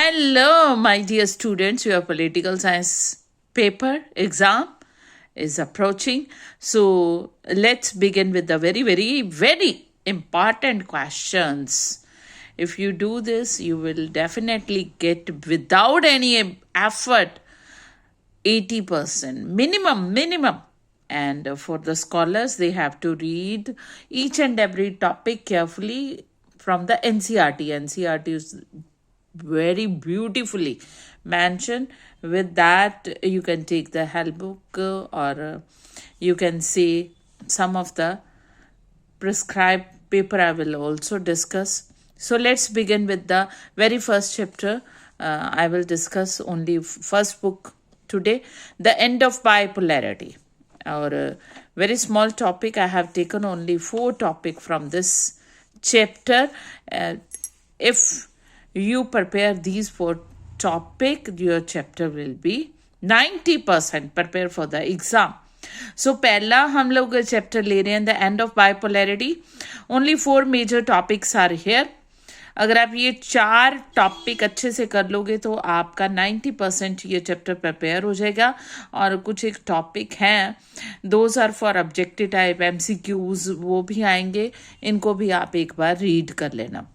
Hello, my dear students. Your political science paper exam is approaching. So let's begin with the very important questions. If you do this, you will definitely get, without any effort, 80% minimum. And for the scholars, they have to read each and every topic carefully from the NCERT. NCERT is very beautifully mentioned. With that, you can take the help book or you can see some of the prescribed paper I will also discuss. So let's begin with the very first chapter. I will discuss only first book today, The End of Bipolarity. Our very small topic. I have taken only 4 topics from this chapter. If you prepare these 4 topics, your chapter will be 90% prepare for the exam. So पहला हम लोग chapter ले रहे हैं the end of bipolarity. Only 4 major topics are here. अगर आप ये 4 topic अच्छे से कर लोगे तो आपका 90% ये चैप्टर प्रिपेयर हो जाएगा. और कुछ एक टॉपिक हैं, those are for objective type MCQs, वो भी आएंगे. इनको भी आप एक बार रीड कर लेना.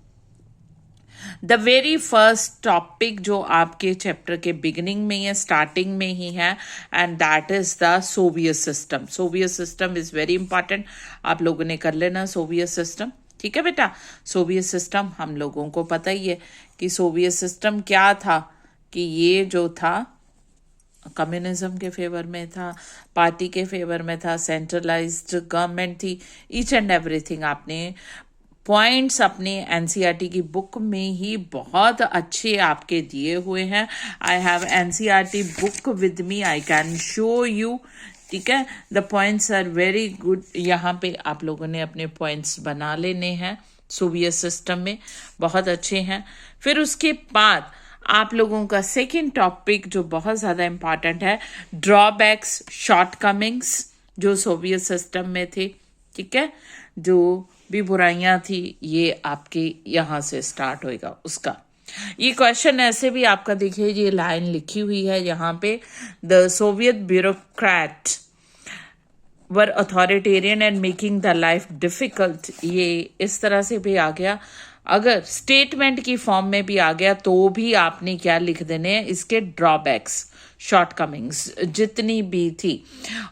द वेरी फर्स्ट टॉपिक जो आपके चैप्टर के बिगिनिंग में या स्टार्टिंग में ही है, and that is the Soviet system. Soviet system is very important. आप लोगों ने कर लेना सोवियत सिस्टम. ठीक है बेटा. सोवियत सिस्टम हम लोगों को पता ही है कि सोवियत सिस्टम क्या था, कि ये जो था कम्युनिज्म के फेवर में था, पार्टी के फेवर में था, सेंट्रलाइज्ड गवर्नमेंट थी. ईच एंड एवरीथिंग आपने पॉइंट्स अपने एनसीईआरटी की बुक में ही बहुत अच्छे आपके दिए हुए हैं. I have NCERT book with me, I can show you. ठीक है. The points are very good. यहाँ पे आप लोगों ने अपने पॉइंट्स बना लेने हैं. सोवियत सिस्टम में बहुत अच्छे हैं. फिर उसके बाद आप लोगों का सेकेंड टॉपिक जो बहुत ज़्यादा इम्पॉर्टेंट है, ड्रॉबैक्स, शॉर्टकमिंग्स जो सोवियत सिस्टम में थे. ठीक है. जो भी बुराइयां थी, ये आपके यहाँ से स्टार्ट होएगा उसका. ये क्वेश्चन ऐसे भी आपका देखिए, ये लाइन लिखी हुई है यहाँ पे, the Soviet bureaucrat were authoritarian and making the life difficult. ये इस तरह से भी आ गया. अगर स्टेटमेंट की फॉर्म में भी आ गया तो भी आपने क्या लिख देने हैं, इसके ड्रॉबैक्स, शॉर्टकमिंग्स जितनी भी थी.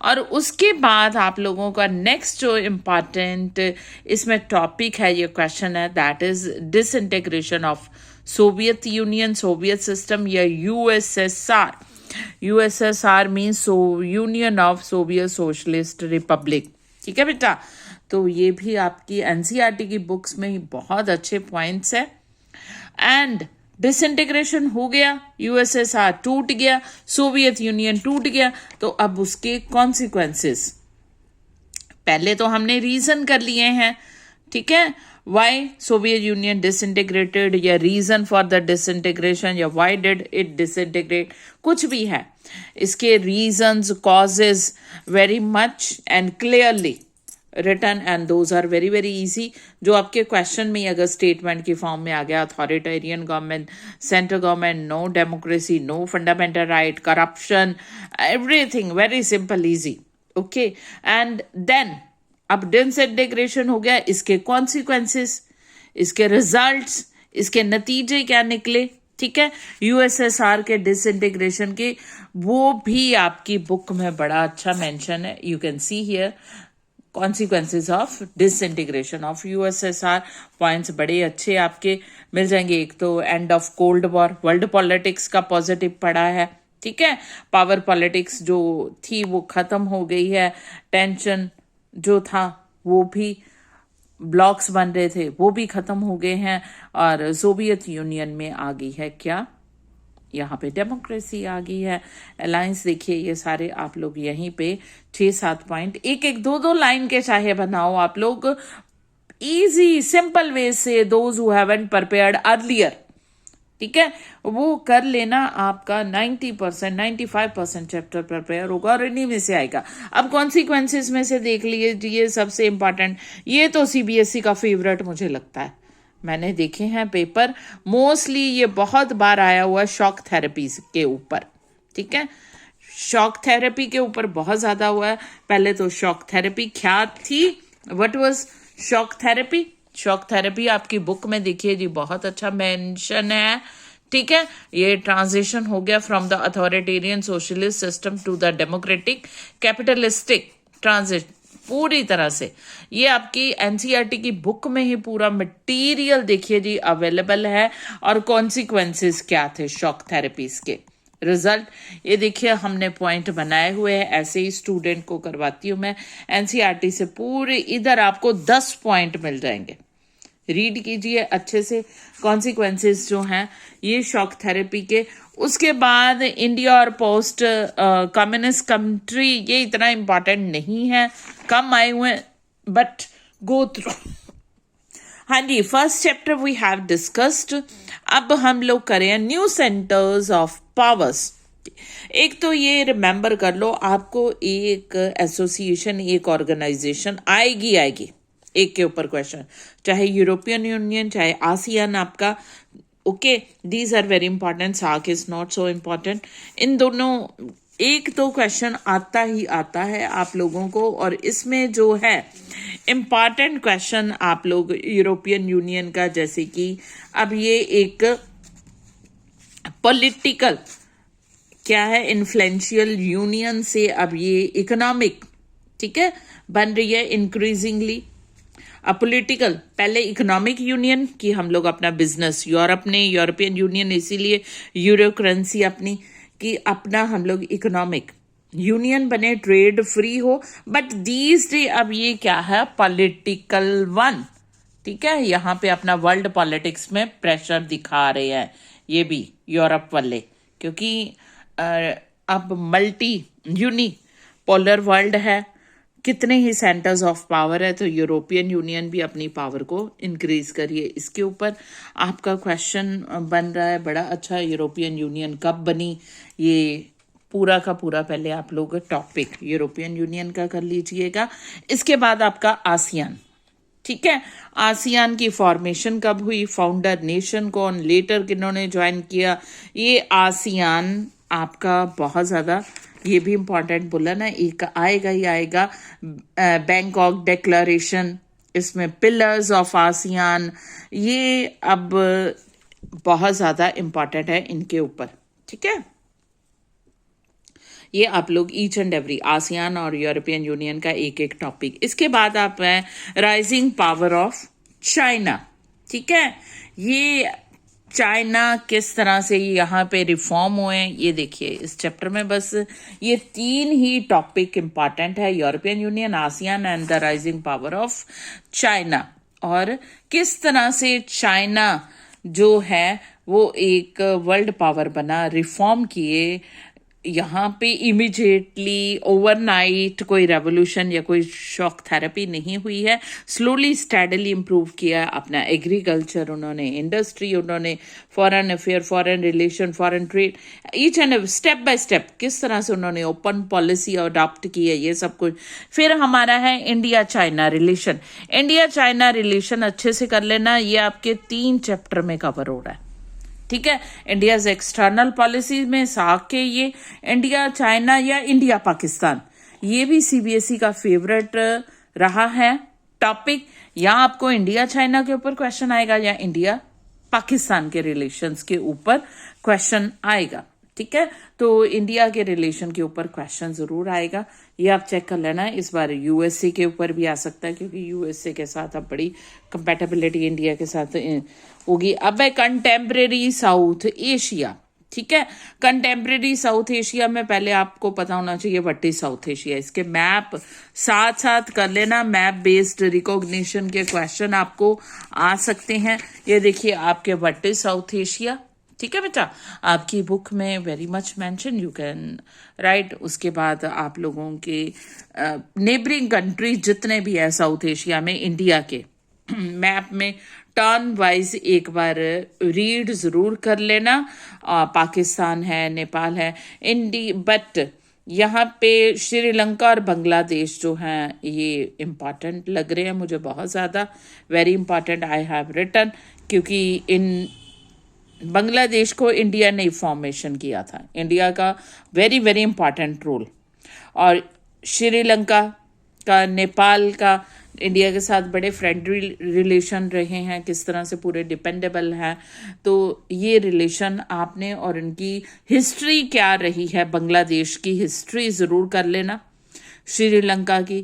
और उसके बाद आप लोगों का नेक्स्ट जो इम्पॉर्टेंट इसमें टॉपिक है, ये क्वेश्चन है, that is disintegration of Soviet Union, Soviet system या USSR. USSR means Union of Soviet Socialist Republic. ठीक है बेटा. तो ये भी आपकी एनसीईआरटी की बुक्स में ही बहुत अच्छे पॉइंट्स है. एंड डिसइंटीग्रेशन हो गया, यूएसएसआर टूट गया, सोवियत यूनियन टूट गया, तो अब उसके कॉन्सिक्वेंसेस पहले तो हमने रीजन कर लिए हैं. ठीक है. वाई सोवियत यूनियन डिसइंटीग्रेटेड, या रीजन फॉर द डिसइंटीग्रेशन, या वाई डिड इट डिसइंटीग्रेट, कुछ भी है. इसके reasons, causes very much and clearly written, and those are very easy. जो आपके क्वेश्चन में अगर स्टेटमेंट की फॉर्म में आ गया, authoritarian government, central government, no democracy, no fundamental right, corruption, everything very simple, easy. Okay. And then अब disintegration हो गया, इसके कॉन्सिक्वेंसेस, इसके रिजल्ट्स, इसके नतीजे क्या निकले. ठीक है. यूएसएसआर के डिसइंटीग्रेशन के वो भी आपकी बुक में बड़ा अच्छा मेंशन है. You can see here consequences of disintegration of USSR. Points बड़े अच्छे आपके मिल जाएंगे. एक तो end of cold war, world politics का पॉजिटिव पड़ा है. ठीक है. पावर पॉलिटिक्स जो थी वो खत्म हो गई है. टेंशन जो था, वो भी ब्लॉक्स बन रहे थे, वो भी खत्म हो गए हैं. और सोवियत यूनियन में आ गई है क्या, यहाँ पे डेमोक्रेसी आ गई है. अलायंस देखिए, ये सारे आप लोग यहीं पे 6-7 पॉइंट, एक 2 लाइन के चाहे बनाओ आप लोग, इजी सिंपल वे से. Those who haven't prepared earlier, ठीक है, वो कर लेना. आपका 90% 95% चैप्टर प्रिपेयर होगा और इन्हीं में से आएगा. अब कॉन्सिक्वेंसेस में से देख लीजिए सबसे इंपॉर्टेंट. ये तो सीबीएसई का फेवरेट मुझे लगता है. मैंने देखे हैं पेपर, मोस्टली ये बहुत बार आया हुआ है शॉक थेरेपी के ऊपर, ठीक है। शॉक थेरेपी के ऊपर बहुत ज़्यादा हुआ है। पहले तो शॉक थेरेपी क्या थी, what was shock therapy? Shock therapy आपकी बुक में देखिए जी, बहुत अच्छा मेंशन है, ठीक है। ये ट्रांजिशन हो गया from the authoritarian socialist system to the democratic capitalistic transition, पूरी तरह से। ये आपकी एनसीईआरटी की बुक में ही पूरा मटेरियल देखिए जी अवेलेबल है, और कॉन्सिक्वेंसेस क्या थे शॉक थेरेपीज के। रिजल्ट ये देखिए हमने पॉइंट बनाए हुए हैं, ऐसे ही स्टूडेंट को करवाती हूँ मैं एनसीईआरटी से पूरे, इधर आपको 10 पॉइंट मिल जाएंगे, रीड कीजिए अच्छे से। कॉन्सिक्वेंसेस जो हैं ये शॉक थेरेपी के। उसके बाद इंडिया और पोस्ट कम्युनिस्ट कंट्री, ये इतना इम्पॉर्टेंट नहीं है, कम आए हुए, बट गो थ्रू। हाँ जी, first chapter we have discussed. अब हम लोग करें न्यू सेंटर्स ऑफ पावर्स। एक तो ये रिमेंबर कर लो, आपको एक एसोसिएशन, एक ऑर्गेनाइजेशन आएगी एक के ऊपर क्वेश्चन, चाहे यूरोपियन यूनियन, चाहे आसियान आपका, okay, these are very important. SAARC is not so important. इन दोनों एक तो क्वेश्चन आता ही आता है आप लोगों को, और इसमें जो है इम्पॉर्टेंट क्वेश्चन आप लोग यूरोपियन यूनियन का, जैसे कि अब ये एक पॉलिटिकल क्या है, इन्फ्लुएंशियल यूनियन से अब ये इकोनॉमिक, ठीक है, बन रही है इंक्रीजिंगली। अब पॉलिटिकल, पहले इकोनॉमिक यूनियन की हम लोग अपना बिजनेस, यूरोप ने यूरोपियन यूनियन इसीलिए यूरो करेंसी अपनी, कि अपना हम लोग इकोनॉमिक यूनियन बने, ट्रेड फ्री हो। बट दीज डे अब ये क्या है, पॉलिटिकल वन, ठीक है। यहाँ पे अपना वर्ल्ड पॉलिटिक्स में प्रेशर दिखा रहे हैं ये भी यूरोप वाले, क्योंकि अब मल्टी यूनिपोलर वर्ल्ड है, कितने ही सेंटर्स ऑफ पावर है, तो यूरोपियन यूनियन भी अपनी पावर को इंक्रीज करिए। इसके ऊपर आपका क्वेश्चन बन रहा है बड़ा अच्छा, यूरोपियन यूनियन कब बनी, ये पूरा का पूरा पहले आप लोग टॉपिक यूरोपियन यूनियन का कर लीजिएगा। इसके बाद आपका आसियान, ठीक है, आसियान की फॉर्मेशन कब हुई, फाउंडर नेशन कौन, लेटर किन्होंने ज्वाइन किया, ये आसियान आपका बहुत ज़्यादा, ये भी इम्पॉर्टेंट बोला ना, एक आएगा ही आएगा। बैंकॉक डिक्लेरेशन, इसमें पिलर्स ऑफ आसियान, ये अब बहुत ज़्यादा इम्पॉर्टेंट है इनके ऊपर, ठीक है। ये आप लोग ईच एंड एवरी आसियान और यूरोपियन यूनियन का एक एक टॉपिक। इसके बाद आप हैं राइजिंग पावर ऑफ चाइना, ठीक है। ये चाइना किस तरह से यहाँ पे रिफॉर्म हुए, ये देखिए इस चैप्टर में बस ये 3 ही टॉपिक इम्पॉर्टेंट है, European union, ASEAN and the rising power of China. और किस तरह से चाइना जो है वो एक वर्ल्ड पावर बना, रिफॉर्म किए, यहाँ पे इमिजिएटली ओवरनाइट कोई रेवोल्यूशन या कोई शॉक थेरेपी नहीं हुई है, स्लोली स्टैडली इम्प्रूव किया अपना एग्रीकल्चर, उन्होंने इंडस्ट्री, उन्होंने foreign affair, foreign relation, foreign trade, each and step by step किस तरह से उन्होंने ओपन पॉलिसी अडॉप्ट की है, ये सब कुछ। फिर हमारा है India China relation. India China relation अच्छे से कर लेना, ये आपके 3 चैप्टर में कवर हो रहा है, ठीक है। इंडियाज एक्सटर्नल पॉलिसी में सार्क के ये इंडिया चाइना या इंडिया पाकिस्तान, ये भी सीबीएसई का फेवरेट रहा है टॉपिक। या आपको इंडिया चाइना के ऊपर क्वेश्चन आएगा या इंडिया पाकिस्तान के रिलेशंस के ऊपर क्वेश्चन आएगा, ठीक है। तो इंडिया के रिलेशन के ऊपर क्वेश्चन जरूर आएगा, ये आप चेक कर लेना। इस बार यूएसए के ऊपर भी आ सकता है, क्योंकि यूएसए के साथ अब बड़ी कंपेटेबिलिटी इंडिया के साथ होगी। अब है कंटेम्प्रेरी साउथ एशिया, ठीक है। कंटेम्प्रेरी साउथ एशिया में पहले आपको पता होना चाहिए व्हाट इज साउथ एशिया, इसके मैप साथ साथ कर लेना, मैप बेस्ड रिकॉग्निशन के क्वेश्चन आपको आ सकते हैं। ये देखिए आपके व्हाट इज साउथ एशिया, ठीक है बेटा, आपकी बुक में very much mention, you can write. उसके बाद आप लोगों के नेबरिंग कंट्रीज जितने भी है साउथ एशिया में इंडिया के मैप में टर्न वाइज एक बार रीड जरूर कर लेना। पाकिस्तान है, नेपाल है, बट यहाँ पे श्रीलंका और बांग्लादेश जो हैं ये इम्पॉर्टेंट लग रहे हैं मुझे बहुत ज़्यादा, very important, I have written. क्योंकि इन बांग्लादेश को इंडिया ने फॉर्मेशन किया था, इंडिया का वेरी वेरी इंपॉर्टेंट रोल। और श्रीलंका का, नेपाल का इंडिया के साथ बड़े फ्रेंडली रिलेशन रहे हैं, किस तरह से पूरे डिपेंडेबल हैं। तो ये रिलेशन आपने, और इनकी हिस्ट्री क्या रही है, बांग्लादेश की हिस्ट्री ज़रूर कर लेना, श्रीलंका की,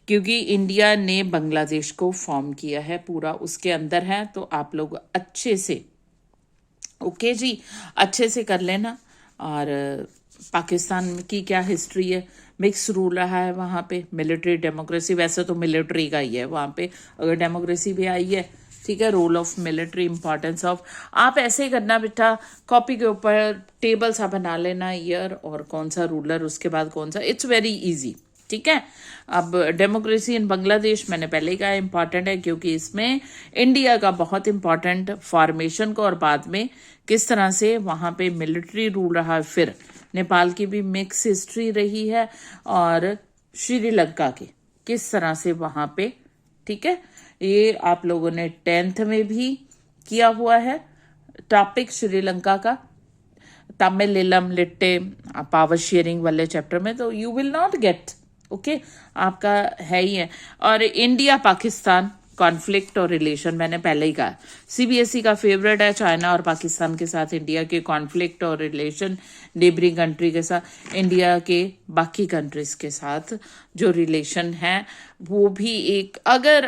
क्योंकि इंडिया ने बांग्लादेश को फॉर्म किया है, पूरा उसके अंदर है। तो आप लोग अच्छे से, ओके जी, अच्छे से कर लेना। और पाकिस्तान की क्या हिस्ट्री है, मिक्स रूल रहा है वहाँ पे, मिलिट्री डेमोक्रेसी, वैसे तो मिलिट्री का ही है वहाँ पे, अगर डेमोक्रेसी भी आई है, ठीक है, role of military, importance of, आप ऐसे ही करना बेटा, कॉपी के ऊपर टेबल सा बना लेना, ईयर और कौन सा रूलर, उसके बाद कौन सा, इट्स वेरी इजी, ठीक है। अब डेमोक्रेसी इन बांग्लादेश मैंने पहले ही कहा इंपॉर्टेंट है, क्योंकि इसमें इंडिया का बहुत इंपॉर्टेंट फॉर्मेशन को, और बाद में किस तरह से वहाँ पे मिलिट्री रूल रहा है। फिर नेपाल की भी मिक्स हिस्ट्री रही है, और श्रीलंका की किस तरह से वहाँ पे, ठीक है। ये आप लोगों ने 10th में भी किया हुआ है टॉपिक श्रीलंका का, तमिलिलम लिट्टे पावर शेयरिंग वाले चैप्टर में, तो you will not gate, okay, आपका है ही है। और इंडिया पाकिस्तान कॉन्फ्लिक्ट और रिलेशन मैंने पहले ही कहा, सीबीएसई का फेवरेट है, चाइना और पाकिस्तान के साथ इंडिया के कॉन्फ्लिक्ट और रिलेशन, नेबरिंग कंट्री के साथ, इंडिया के बाकी कंट्रीज के साथ जो रिलेशन है, वो भी एक, अगर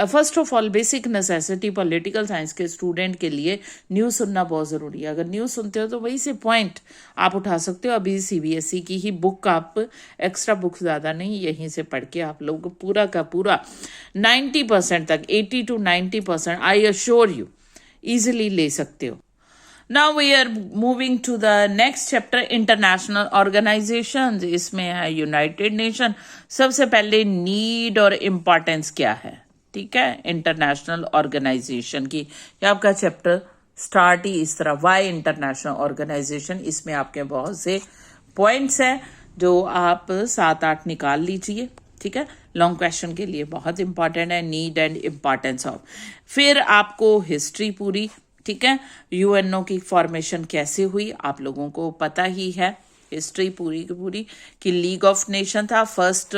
first of all basic necessity political science के स्टूडेंट के लिए न्यूज़ सुनना बहुत ज़रूरी है। अगर न्यूज़ सुनते हो तो वही से पॉइंट आप उठा सकते हो। अभी सीबीएसई की ही बुक, आप एक्स्ट्रा बुक ज़्यादा नहीं, यहीं से पढ़ के आप लोग पूरा का पूरा 90% तक, 80 to 90% I assure you easily ले सकते हो। Now we are moving to the next chapter, international organizations। इसमें है यूनाइटेड नेशन। सबसे पहले नीड और इम्पोर्टेंस क्या है, ठीक है, इंटरनेशनल ऑर्गेनाइजेशन की। ये आपका चैप्टर स्टार्ट ही इस तरह, वाई इंटरनेशनल ऑर्गेनाइजेशन। इसमें आपके बहुत से पॉइंट्स हैं जो आप 7-8 निकाल लीजिए, ठीक है, लॉन्ग क्वेश्चन के लिए बहुत इंपॉर्टेंट है, नीड एंड इम्पॉर्टेंस ऑफ। फिर आपको हिस्ट्री पूरी, ठीक है, यूएनओ की फॉर्मेशन कैसे हुई आप लोगों को पता ही है, हिस्ट्री पूरी की पूरी, कि लीग ऑफ नेशन था फर्स्ट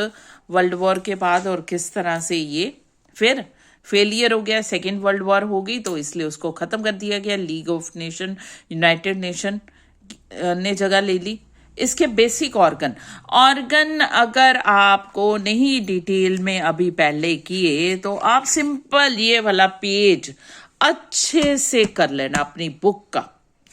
वर्ल्ड वॉर के बाद, और किस तरह से ये फिर फेलियर हो गया, सेकेंड वर्ल्ड वॉर हो गई, तो इसलिए उसको ख़त्म कर दिया गया, league of nation, United nation ने जगह ले ली। इसके बेसिक ऑर्गन अगर आपको नहीं डिटेल में अभी पहले किए, तो आप सिंपल ये वाला पेज अच्छे से कर लेना अपनी बुक का,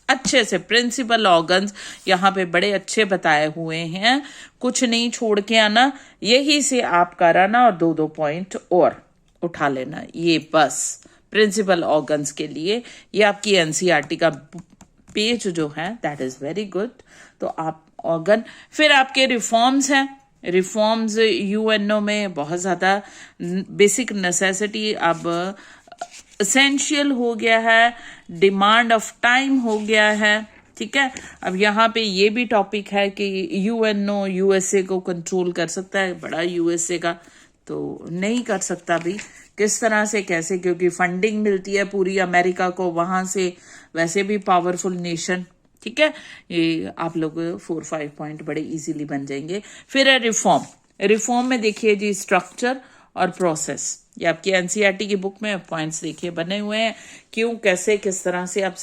अच्छे से। प्रिंसिपल ऑर्गन्स यहाँ पे बड़े अच्छे बताए हुए हैं, कुछ नहीं छोड़ के आना, यही से आप कराना, और 2-2 पॉइंट और उठा लेना, ये बस प्रिंसिपल ऑर्गन्स के लिए। ये आपकी एनसीईआरटी का पेज जो है, दैट इज वेरी गुड। तो आप ऑर्गन, फिर आपके रिफॉर्म्स हैं, रिफॉर्म्स यूएनओ में बहुत ज़्यादा बेसिक नेसेसिटी, अब एसेंशियल हो गया है, डिमांड ऑफ टाइम हो गया है, ठीक है। अब यहाँ पे ये भी टॉपिक है कि यूएनओ यूएसए को कंट्रोल कर सकता है, बड़ा यूएसए का तो नहीं कर सकता भी, किस तरह से कैसे, क्योंकि फंडिंग मिलती है पूरी अमेरिका को वहाँ से, वैसे भी पावरफुल नेशन, ठीक है। ये आप लोग 4-5 पॉइंट बड़े इजीली बन जाएंगे। फिर है रिफॉर्म। रिफॉर्म में देखिए जी, स्ट्रक्चर और प्रोसेस, ये आपकी एनसीईआरटी की बुक में पॉइंट्स देखिए बने हुए हैं, क्यों, कैसे, किस तरह से आप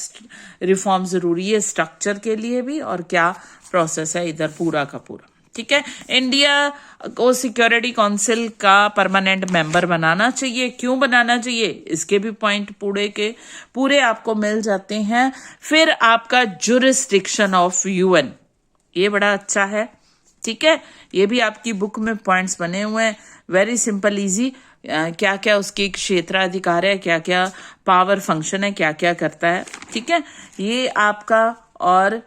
रिफॉर्म जरूरी है स्ट्रक्चर के लिए भी, और क्या प्रोसेस है इधर पूरा का पूरा, ठीक है। इंडिया को सिक्योरिटी काउंसिल का परमानेंट मेंबर बनाना चाहिए, क्यों बनाना चाहिए, इसके भी पॉइंट पूरे के पूरे आपको मिल जाते हैं। फिर आपका जुरिस्डिक्शन ऑफ यूएन, ये बड़ा अच्छा है, ठीक है, ये भी आपकी बुक में पॉइंट्स बने हुए हैं, वेरी सिंपल इजी, क्या क्या उसकी क्षेत्राधिकार है, क्या क्या पावर फंक्शन है, क्या क्या करता है, ठीक है, ये आपका। और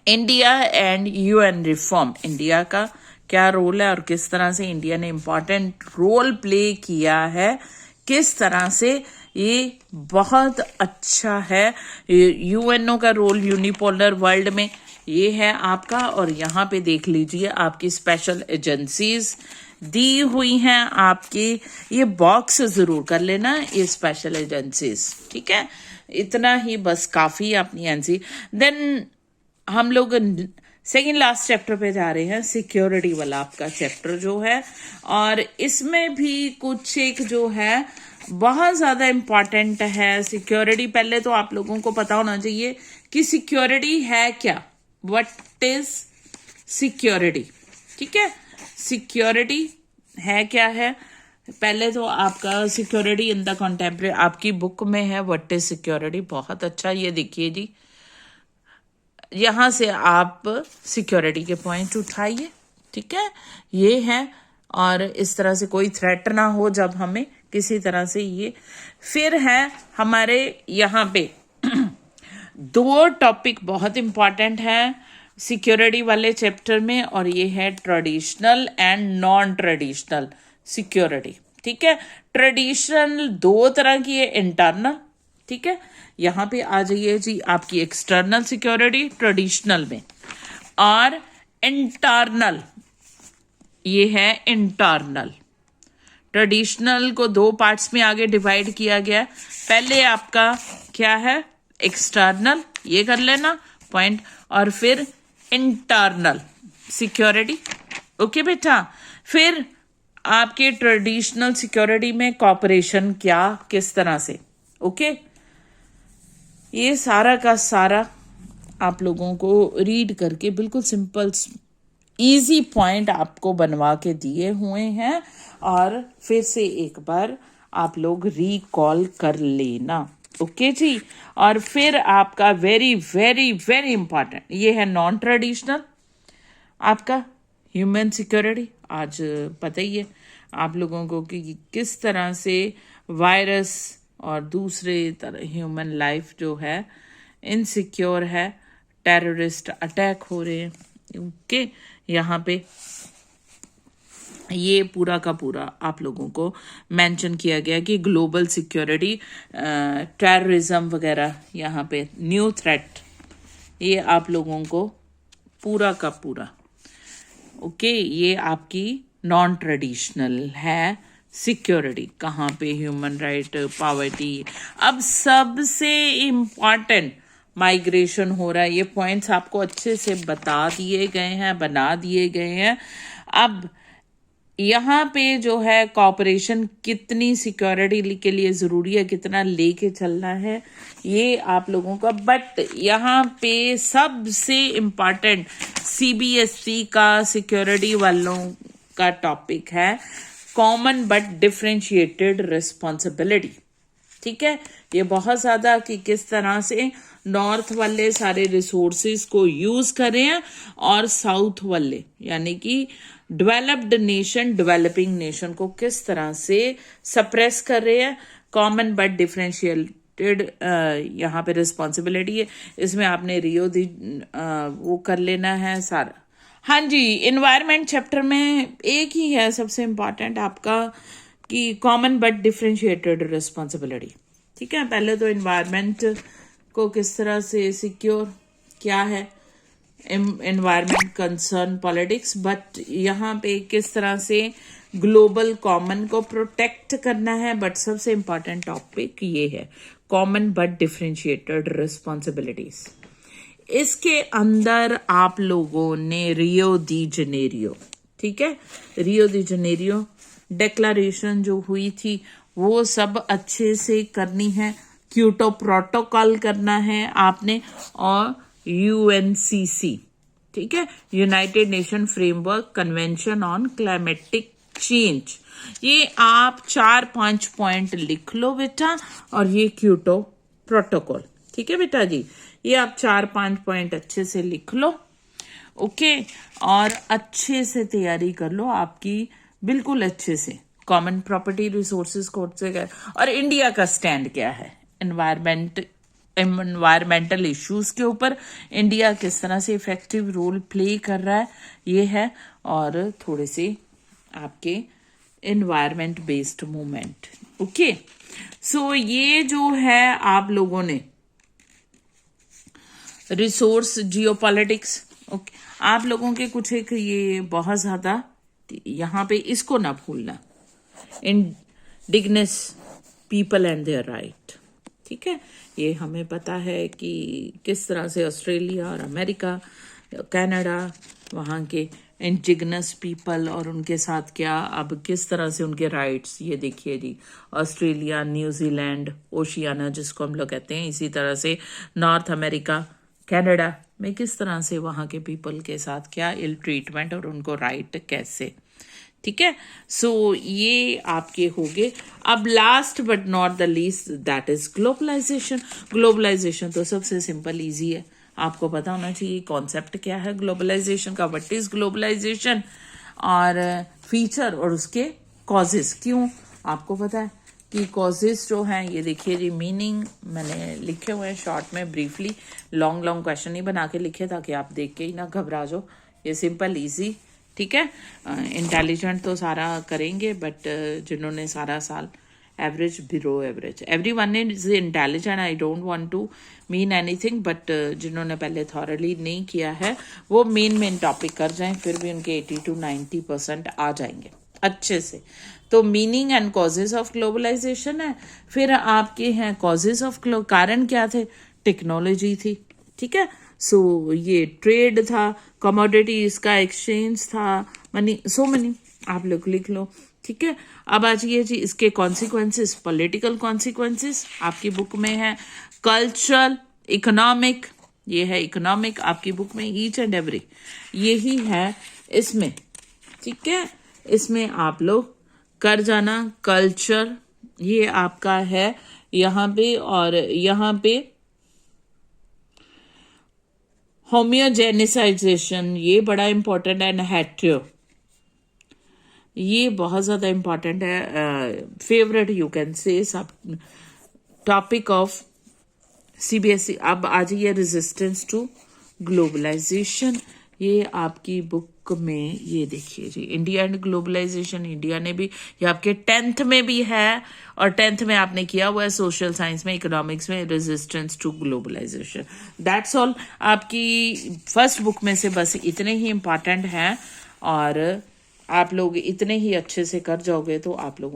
India and UN reform, India का क्या रोल है और किस तरह से इंडिया ने इम्पॉर्टेंट रोल प्ले किया है, किस तरह से, ये बहुत अच्छा है। यूएनओ का रोल यूनिपोलर वर्ल्ड में ये है आपका। और यहाँ पे देख लीजिए आपकी स्पेशल एजेंसीज, दी हुई हैं आपकी, ये बॉक्स जरूर कर लेना, ये स्पेशल एजेंसीज, ठीक है। इतना ही बस काफी है अपनी एनसी। देन हम लोग सेकेंड लास्ट चैप्टर पे जा रहे हैं, सिक्योरिटी वाला आपका चैप्टर जो है, और इसमें भी कुछ एक जो है बहुत ज्यादा इम्पॉर्टेंट है सिक्योरिटी। पहले तो आप लोगों को पता होना चाहिए कि सिक्योरिटी है क्या, व्हाट इज सिक्योरिटी, ठीक है। सिक्योरिटी है क्या है, पहले तो आपका सिक्योरिटी इन द कंटेम्प्रेरी आपकी बुक में है, व्हाट इज सिक्योरिटी, बहुत अच्छा। ये देखिए जी, यहां से आप सिक्योरिटी के पॉइंट उठाइए, ठीक है, ये है। और इस तरह से कोई थ्रेट ना हो जब हमें किसी तरह से ये। फिर है हमारे यहाँ पे दो टॉपिक बहुत इंपॉर्टेंट है सिक्योरिटी वाले चैप्टर में, और ये है traditional and non traditional security, ठीक है। ट्रेडिशनल दो तरह की है, इंटरनल, ठीक है। यहां पे आ जाइए जी आपकी एक्सटर्नल सिक्योरिटी ट्रेडिशनल में, और इंटरनल ये है इंटरनल। ट्रेडिशनल को दो पार्ट्स में आगे डिवाइड किया गया। पहले आपका क्या है, एक्सटर्नल, ये कर लेना पॉइंट, और फिर इंटरनल सिक्योरिटी, ओके बेटा। फिर आपके ट्रेडिशनल सिक्योरिटी में कॉपरेशन क्या, किस तरह से, ओके। ये सारा का सारा आप लोगों को रीड करके बिल्कुल सिंपल इजी पॉइंट आपको बनवा के दिए हुए हैं, और फिर से एक बार आप लोग रिकॉल कर लेना, ओके जी। और फिर आपका वेरी वेरी वेरी इंपॉर्टेंट ये है नॉन ट्रेडिशनल आपका ह्यूमन सिक्योरिटी। आज पता ही है आप लोगों को कि किस तरह से वायरस और दूसरे तरह ह्यूमन लाइफ जो है इनसिक्योर है, टेररिस्ट अटैक हो रहे हैं, ओके। यहाँ पे ये पूरा का पूरा आप लोगों को मेंशन किया गया कि ग्लोबल सिक्योरिटी, टेररिज्म वगैरह, यहाँ पे न्यू थ्रेट, ये आप लोगों को पूरा का पूरा, ओके। ये आपकी नॉन ट्रेडिशनल है सिक्योरिटी, कहाँ पे ह्यूमन राइट, पॉवर्टी। अब सबसे इम्पॉर्टेंट माइग्रेशन हो रहा है, ये पॉइंट्स आपको अच्छे से बता दिए गए हैं, बना दिए गए हैं। अब यहाँ पे जो है कॉपरेशन कितनी सिक्योरिटी के लिए ज़रूरी है, कितना लेके चलना है, ये आप लोगों का। बट यहाँ पे सबसे इम्पॉर्टेंट सीबीएसई का सिक्योरिटी वालों का टॉपिक है कॉमन बट डिफरेंशिएटेड रिस्पॉन्सिबिलिटी, ठीक है। ये बहुत ज़्यादा कि किस तरह से नॉर्थ वाले सारे रिसोर्सेज को यूज करें और साउथ वाले यानी कि डेवलप्ड नेशन डेवलपिंग नेशन को किस तरह से सप्रेस कर रहे हैं। कॉमन बट डिफरेंशिएटेड यहाँ पे रिस्पॉन्सिबिलिटी है, इसमें आपने रियो दी वो कर लेना है सारा। हाँ जी, इन्वायरमेंट चैप्टर में एक ही है सबसे इम्पॉर्टेंट आपका कि कॉमन बट डिफरेंशिएटेड रिस्पॉन्सिबिलिटी, ठीक है। पहले तो इन्वायरमेंट को किस तरह से सिक्योर क्या है, एनवायरमेंट कंसर्न पॉलिटिक्स, बट यहाँ पे किस तरह से ग्लोबल कॉमन को प्रोटेक्ट करना है। बट सबसे इम्पॉर्टेंट टॉपिक ये है कॉमन बट डिफरेंशिएटेड रिस्पॉन्सिबिलिटीज। इसके अंदर आप लोगों ने रियो दी जनेरियो, ठीक है, रियो दी जनेरियो डिक्लेरेशन जो हुई थी वो सब अच्छे से करनी है। क्योटो प्रोटोकॉल करना है आपने, और यूएनसीसी, ठीक है, United nation framework convention on climatic change. ये आप 4-5 पॉइंट लिख लो बेटा, और ये क्योटो प्रोटोकॉल, ठीक है बेटा जी, ये आप 4-5 पॉइंट अच्छे से लिख लो, ओके। और अच्छे से तैयारी कर लो आपकी, बिल्कुल अच्छे से। कॉमन प्रॉपर्टी रिसोर्सेज कोड से गए, और इंडिया का स्टैंड क्या है एनवायरमेंटल इश्यूज के ऊपर, इंडिया किस तरह से इफेक्टिव रोल प्ले कर रहा है, ये है। और थोड़े से आपके एनवायरमेंट बेस्ड मूवमेंट, ओके। सो ये जो है आप लोगों ने रिसोर्स जियोपॉलिटिक्स, ओके, आप लोगों के कुछ एक ये बहुत ज्यादा, यहाँ पे इसको ना भूलना, indigenous people and their right. ठीक है, ये हमें पता है कि किस तरह से ऑस्ट्रेलिया और अमेरिका, कनाडा, वहाँ के इंडिजिनस पीपल और उनके साथ क्या, अब किस तरह से उनके राइट्स, ये देखिए जी, ऑस्ट्रेलिया, न्यूजीलैंड, ओशियाना जिसको हम लोग कहते हैं, इसी तरह से नॉर्थ अमेरिका, कनाडा में किस तरह से वहाँ के पीपल के साथ क्या इल ट्रीटमेंट और उनको राइट कैसे। ठीक है, सो ये आपके हो गए। अब last but not the least, that is globalisation. Globalisation तो सबसे सिंपल इजी है, आपको पता होना चाहिए कॉन्सेप्ट क्या है ग्लोबलाइजेशन का, व्हाट इज ग्लोबलाइजेशन, और फीचर और उसके कॉजेस। क्यों, आपको पता है कि कॉजेस जो हैं, ये देखिए जी, मीनिंग मैंने लिखे हुए हैं शॉर्ट में, ब्रीफली, लॉन्ग क्वेश्चन नहीं बना के लिखे ताकि आप देख के ही ना घबरा जाओ। ये सिंपल इजी, ठीक है। इंटेलिजेंट तो सारा करेंगे, बट जिन्होंने सारा साल average, below average, every one is intelligent, I don't want to mean anything, but जिन्होंने पहले थॉरली नहीं किया है वो मेन टॉपिक कर जाएं, फिर भी उनके 80 to 90% आ जाएंगे अच्छे से। तो meaning and causes of globalisation है, फिर आपके हैं कॉजेज ऑफ कारण क्या थे, टेक्नोलॉजी थी, ठीक है। सो ये ट्रेड था, कमोडिटीज का एक्सचेंज था, मनी, सो मनी, आप लोग लिख लो, ठीक है। अब आ जाइए जी इसके कॉन्सिक्वेंसेस, पॉलिटिकल कॉन्सिक्वेंसेस आपकी बुक में है, कल्चरल, इकोनॉमिक, ये है इकोनॉमिक आपकी बुक में, ईच एंड एवरी यही है इसमें, ठीक है। इसमें आप लोग कर जाना, कल्चर ये आपका है यहाँ पे, और यहाँ पे होम्योजेनिसाइजेशन ये बड़ा इंपॉर्टेंट है, हेट्रो ये बहुत ज़्यादा इंपॉर्टेंट है, फेवरेट यू कैन से सब टॉपिक ऑफ सीबीएसई। अब आ जाइए रेजिस्टेंस टू ग्लोबलाइजेशन, ये आपकी बुक में, ये देखिए जी, इंडिया एंड ग्लोबलाइजेशन, इंडिया ने भी, ये आपके 10th में भी है, और 10th में आपने किया हुआ है सोशल साइंस में, इकोनॉमिक्स में, resistance to globalisation. That's all, आपकी फर्स्ट बुक में से बस इतने ही इंपॉर्टेंट हैं, और आप लोग इतने ही अच्छे से कर जाओगे तो आप लोग